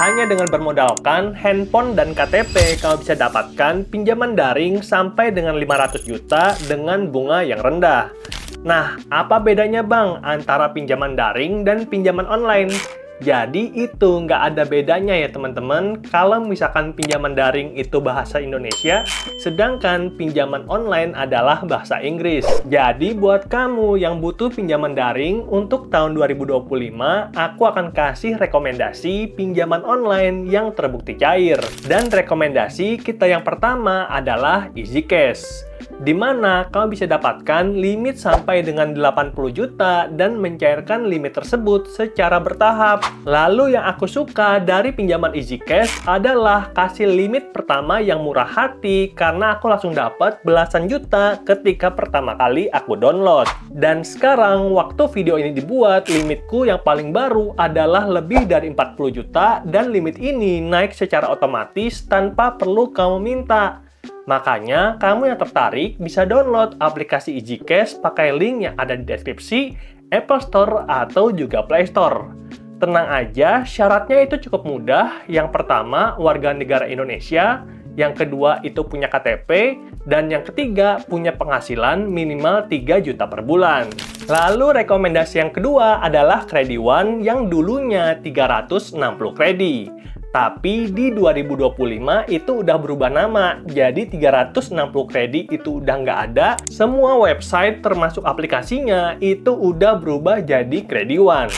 Hanya dengan bermodalkan handphone dan KTP, kamu bisa dapatkan pinjaman daring sampai dengan 500 juta dengan bunga yang rendah. Nah, apa bedanya Bang antara pinjaman daring dan pinjaman online? Jadi itu nggak ada bedanya ya teman-teman kalau misalkan pinjaman daring itu bahasa Indonesia, sedangkan pinjaman online adalah bahasa Inggris. Jadi buat kamu yang butuh pinjaman daring untuk tahun 2025, aku akan kasih rekomendasi pinjaman online yang terbukti cair. Dan rekomendasi kita yang pertama adalah EasyCash, di mana kamu bisa dapatkan limit sampai dengan 80 juta dan mencairkan limit tersebut secara bertahap. Lalu yang aku suka dari pinjaman EasyCash adalah kasih limit pertama yang murah hati karena aku langsung dapat belasan juta ketika pertama kali aku download. Dan sekarang waktu video ini dibuat, limitku yang paling baru adalah lebih dari 40 juta dan limit ini naik secara otomatis tanpa perlu kamu minta. Makanya, kamu yang tertarik bisa download aplikasi EasyCash pakai link yang ada di deskripsi, Apple Store, atau juga Play Store. Tenang aja, syaratnya itu cukup mudah. Yang pertama, warga negara Indonesia. Yang kedua, itu punya KTP. Dan yang ketiga, punya penghasilan minimal 3 juta per bulan. Lalu, rekomendasi yang kedua adalah Krediwan yang dulunya 360 kredi. Tapi di 2025 itu udah berubah nama, jadi 360 kredi itu udah nggak ada. Semua website termasuk aplikasinya itu udah berubah jadi Krediwan.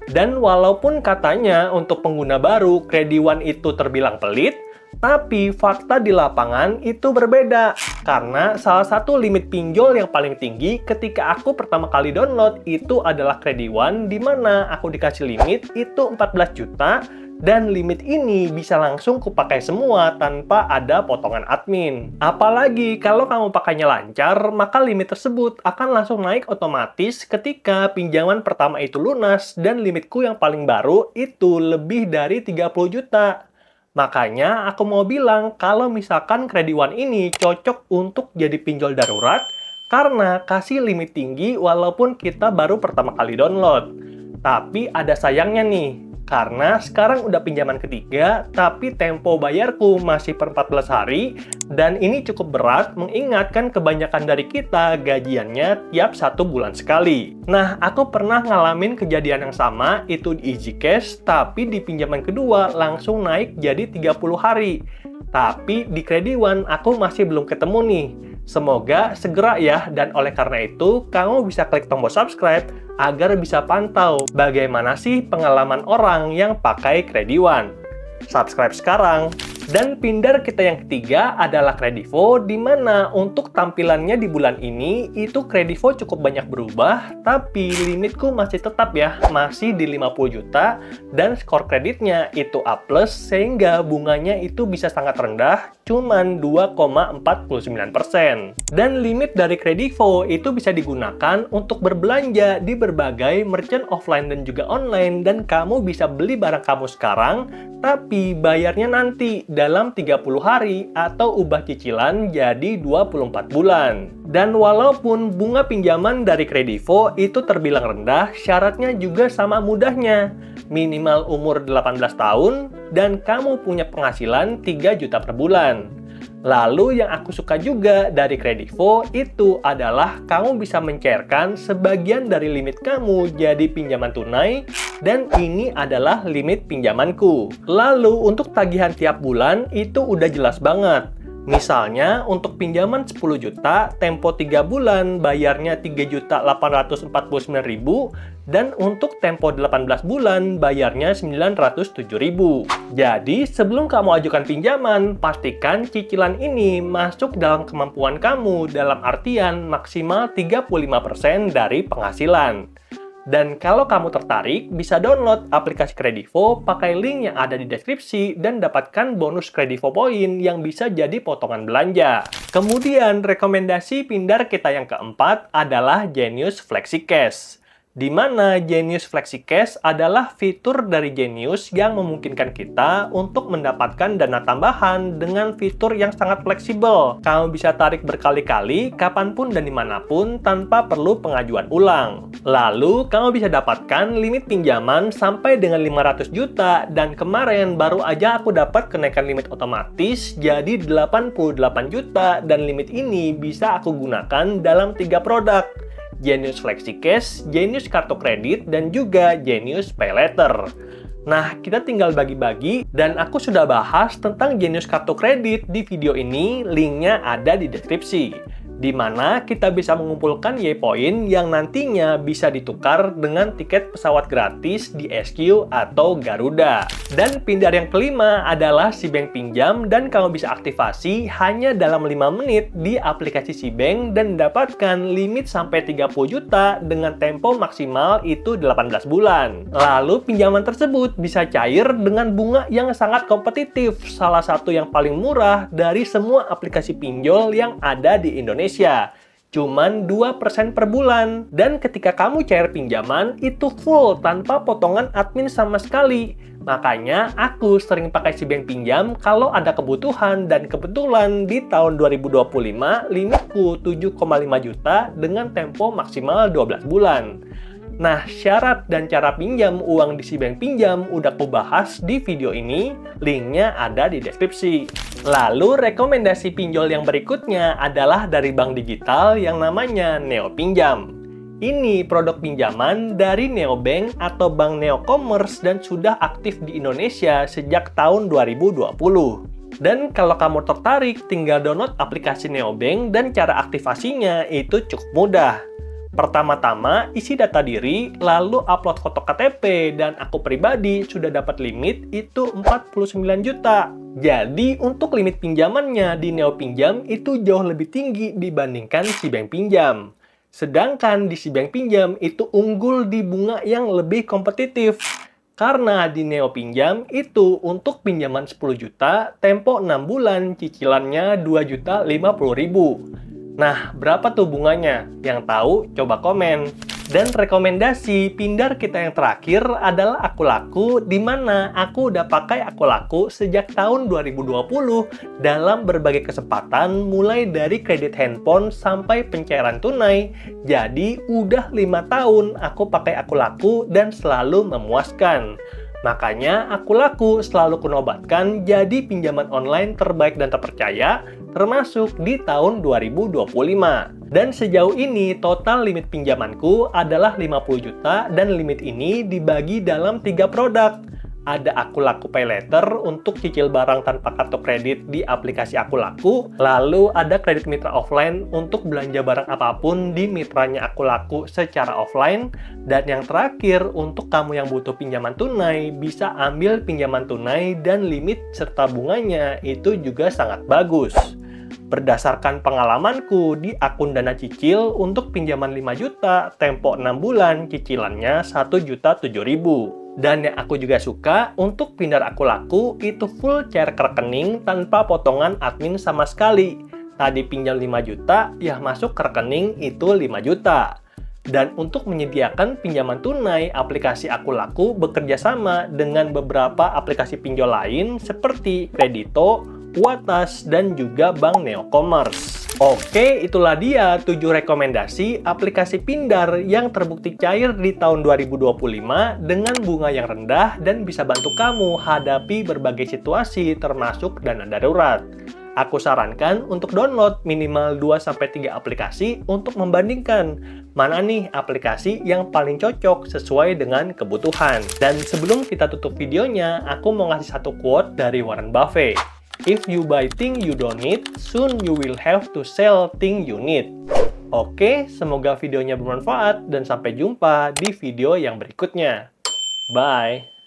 Dan walaupun katanya untuk pengguna baru Krediwan itu terbilang pelit, tapi fakta di lapangan itu berbeda. Karena salah satu limit pinjol yang paling tinggi ketika aku pertama kali download itu adalah Krediwan, di mana aku dikasih limit itu 14 juta. Dan limit ini bisa langsung kupakai semua tanpa ada potongan admin. Apalagi kalau kamu pakainya lancar, maka limit tersebut akan langsung naik otomatis ketika pinjaman pertama itu lunas dan limitku yang paling baru itu lebih dari 30 juta. Makanya aku mau bilang kalau misalkan Krediwan ini cocok untuk jadi pinjol darurat karena kasih limit tinggi walaupun kita baru pertama kali download. Tapi ada sayangnya nih. Karena sekarang udah pinjaman ketiga, tapi tempo bayarku masih per 14 hari, dan ini cukup berat mengingatkan kebanyakan dari kita gajiannya tiap 1 bulan sekali. Nah, aku pernah ngalamin kejadian yang sama, itu di EasyCash, tapi di pinjaman kedua langsung naik jadi 30 hari. Tapi di Krediwan aku masih belum ketemu nih. Semoga segera ya, dan oleh karena itu, kamu bisa klik tombol subscribe agar bisa pantau bagaimana sih pengalaman orang yang pakai Krediwan. Subscribe sekarang. Dan pindar kita yang ketiga adalah Kredivo, di mana untuk tampilannya di bulan ini, itu Kredivo cukup banyak berubah, tapi limitku masih tetap ya, masih di 50 juta, dan skor kreditnya itu A+, sehingga bunganya itu bisa sangat rendah, cuman 2,49%. Dan limit dari Kredivo itu bisa digunakan untuk berbelanja di berbagai merchant offline dan juga online, dan kamu bisa beli barang kamu sekarang, tapi bayarnya nanti dalam 30 hari atau ubah cicilan jadi 24 bulan. Dan walaupun bunga pinjaman dari Kredivo itu terbilang rendah, syaratnya juga sama mudahnya. Minimal umur 18 tahun dan kamu punya penghasilan 3 juta per bulan. Lalu yang aku suka juga dari Kredivo itu adalah kamu bisa mencairkan sebagian dari limit kamu jadi pinjaman tunai, dan ini adalah limit pinjamanku. Lalu untuk tagihan tiap bulan itu udah jelas banget. Misalnya untuk pinjaman 10 juta, tempo 3 bulan bayarnya 3.849.000, dan untuk tempo 18 bulan bayarnya 907.000. Jadi sebelum kamu ajukan pinjaman, pastikan cicilan ini masuk dalam kemampuan kamu, dalam artian maksimal 35% dari penghasilan. Dan kalau kamu tertarik, bisa download aplikasi Kredivo pakai link yang ada di deskripsi dan dapatkan bonus Kredivo Point yang bisa jadi potongan belanja. Kemudian, rekomendasi pindar kita yang keempat adalah Genius FlexiCash. di mana Genius Flexi Cash adalah fitur dari Genius yang memungkinkan kita untuk mendapatkan dana tambahan dengan fitur yang sangat fleksibel. Kamu bisa tarik berkali-kali, kapanpun dan dimanapun, tanpa perlu pengajuan ulang. Lalu, kamu bisa dapatkan limit pinjaman sampai dengan 500 juta, dan kemarin baru aja aku dapat kenaikan limit otomatis jadi 88 juta, dan limit ini bisa aku gunakan dalam 3 produk. Genius Flexi Cash, Genius Kartu Kredit, dan juga Genius Pay Later. Nah, kita tinggal bagi-bagi, dan aku sudah bahas tentang Genius Kartu Kredit di video ini, linknya ada di deskripsi. Di mana kita bisa mengumpulkan Y-Point yang nantinya bisa ditukar dengan tiket pesawat gratis di SQ atau Garuda. Dan pindar yang kelima adalah Sibank Pinjam, dan kamu bisa aktifasi hanya dalam 5 menit di aplikasi Sibank dan mendapatkan limit sampai 30 juta dengan tempo maksimal itu 18 bulan. Lalu pinjaman tersebut bisa cair dengan bunga yang sangat kompetitif, salah satu yang paling murah dari semua aplikasi pinjol yang ada di Indonesia. Cuman 2% per bulan. Dan ketika kamu cair pinjaman, itu full tanpa potongan admin sama sekali. Makanya aku sering pakai Sibank Pinjam kalau ada kebutuhan, dan kebetulan di tahun 2025 limitku 7,5 juta dengan tempo maksimal 12 bulan. Nah, syarat dan cara pinjam uang di Sibank Pinjam udah aku bahas di video ini, linknya ada di deskripsi. Lalu, rekomendasi pinjol yang berikutnya adalah dari bank digital yang namanya Neo Pinjam. Ini produk pinjaman dari Neobank atau Bank Neo Commerce dan sudah aktif di Indonesia sejak tahun 2020. Dan kalau kamu tertarik, tinggal download aplikasi Neobank dan cara aktivasinya itu cukup mudah. Pertama-tama, isi data diri, lalu upload foto KTP, dan aku pribadi sudah dapat limit itu 49 juta. Jadi, untuk limit pinjamannya di Neo Pinjam itu jauh lebih tinggi dibandingkan Sibank Pinjam. Sedangkan di Sibank Pinjam itu unggul di bunga yang lebih kompetitif. Karena di Neo Pinjam itu untuk pinjaman 10 juta, tempo 6 bulan, cicilannya 2.050.000. Nah, berapa tuh bunganya? Yang tahu, coba komen. Dan rekomendasi pindar kita yang terakhir adalah Akulaku, di mana aku udah pakai Akulaku sejak tahun 2020 dalam berbagai kesempatan, mulai dari kredit handphone sampai pencairan tunai. Jadi, udah 5 tahun aku pakai Akulaku dan selalu memuaskan. Makanya, Akulaku selalu kunobatkan jadi pinjaman online terbaik dan terpercaya, termasuk di tahun 2025. Dan sejauh ini, total limit pinjamanku adalah 50 juta, dan limit ini dibagi dalam 3 produk. Ada Akulaku Pay Later untuk cicil barang tanpa kartu kredit di aplikasi Akulaku. Lalu ada kredit mitra offline untuk belanja barang apapun di mitranya Akulaku secara offline. Dan yang terakhir, untuk kamu yang butuh pinjaman tunai, bisa ambil pinjaman tunai dan limit serta bunganya itu juga sangat bagus. Berdasarkan pengalamanku di akun Dana Cicil, untuk pinjaman 5 juta, tempo 6 bulan, cicilannya 1.007.000. Dan yang aku juga suka, untuk pindar Akulaku itu full cair ke rekening tanpa potongan admin sama sekali. Tadi pinjam 5 juta, ya masuk ke rekening itu 5 juta. Dan untuk menyediakan pinjaman tunai, aplikasi Akulaku bekerja sama dengan beberapa aplikasi pinjol lain seperti Kredito, Kuatas, dan juga Bank Neo Commerce. Oke, itulah dia 7 rekomendasi aplikasi pindar yang terbukti cair di tahun 2025 dengan bunga yang rendah dan bisa bantu kamu hadapi berbagai situasi termasuk dana darurat. Aku sarankan untuk download minimal 2-3 aplikasi untuk membandingkan mana nih aplikasi yang paling cocok sesuai dengan kebutuhan. Dan sebelum kita tutup videonya, aku mau ngasih satu quote dari Warren Buffett. If you buy thing you don't need, soon you will have to sell thing you need. Oke, semoga videonya bermanfaat dan sampai jumpa di video yang berikutnya. Bye!